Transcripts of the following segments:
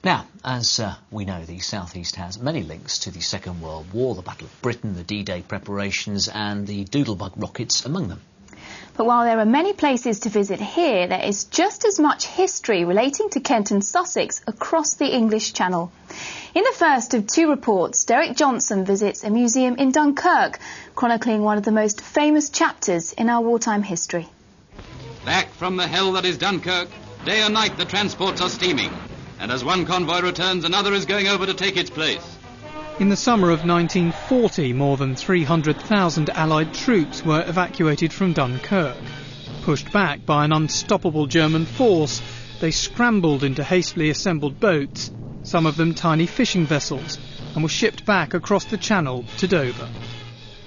Now, as we know, the South East has many links to the Second World War, the Battle of Britain, the D-Day preparations and the Doodlebug rockets among them. But while there are many places to visit here, there is just as much history relating to Kent and Sussex across the English Channel. In the first of two reports, Derek Johnson visits a museum in Dunkirk, chronicling one of the most famous chapters in our wartime history. Back from the hell that is Dunkirk, day and night the transports are steaming. And as one convoy returns, another is going over to take its place. In the summer of 1940, more than 300,000 Allied troops were evacuated from Dunkirk. Pushed back by an unstoppable German force, they scrambled into hastily assembled boats, some of them tiny fishing vessels, and were shipped back across the Channel to Dover.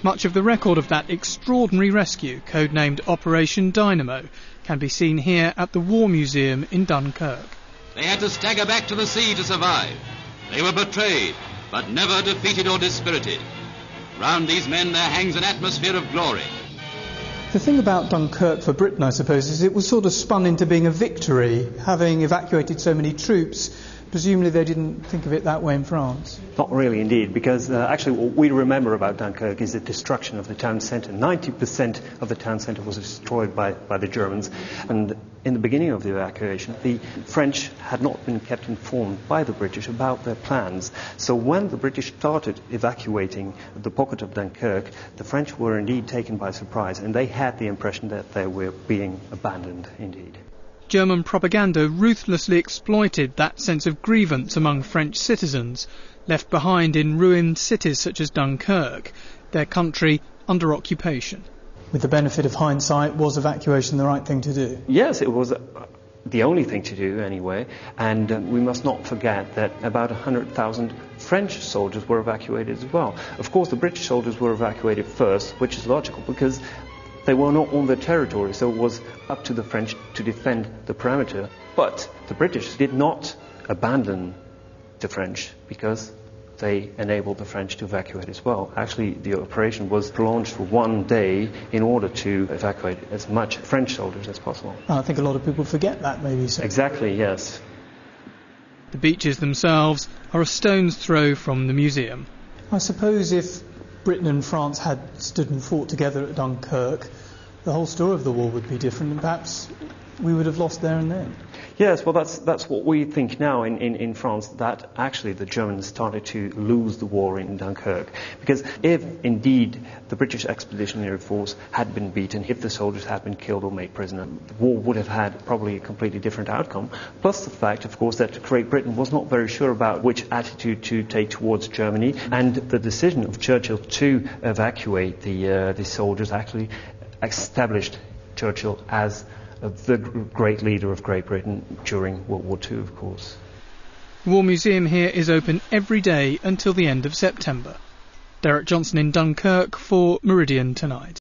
Much of the record of that extraordinary rescue, codenamed Operation Dynamo, can be seen here at the War Museum in Dunkirk. They had to stagger back to the sea to survive. They were betrayed, but never defeated or dispirited. Round these men there hangs an atmosphere of glory. The thing about Dunkirk for Britain, I suppose, is it was sort of spun into being a victory, having evacuated so many troops. Presumably they didn't think of it that way in France. Not really, indeed, because actually what we remember about Dunkirk is the destruction of the town centre. 90% of the town centre was destroyed by the Germans. And in the beginning of the evacuation, the French had not been kept informed by the British about their plans. So when the British started evacuating the pocket of Dunkirk, the French were indeed taken by surprise, and they had the impression that they were being abandoned, indeed. German propaganda ruthlessly exploited that sense of grievance among French citizens, left behind in ruined cities such as Dunkirk, their country under occupation. With the benefit of hindsight, was evacuation the right thing to do? Yes, it was the only thing to do anyway, and we must not forget that about 100,000 French soldiers were evacuated as well. Of course, the British soldiers were evacuated first, which is logical because they were not on their territory, so it was up to the French to defend the perimeter. But the British did not abandon the French because they enabled the French to evacuate as well. Actually, the operation was launched for one day in order to evacuate as much French soldiers as possible. I think a lot of people forget that, maybe. So. Exactly, yes. The beaches themselves are a stone's throw from the museum. I suppose if Britain and France had stood and fought together at Dunkirk, the whole story of the war would be different, and perhaps we would have lost there and then. Yes, well, that's what we think now in France, that actually the Germans started to lose the war in Dunkirk. Because if indeed the British Expeditionary Force had been beaten, if the soldiers had been killed or made prisoner, the war would have had probably a completely different outcome. Plus the fact, of course, that Great Britain was not very sure about which attitude to take towards Germany, and the decision of Churchill to evacuate the soldiers actually established Churchill as the great leader of Great Britain during World War II, of course. The War Museum here is open every day until the end of September. Derek Johnson in Dunkirk for Meridian Tonight.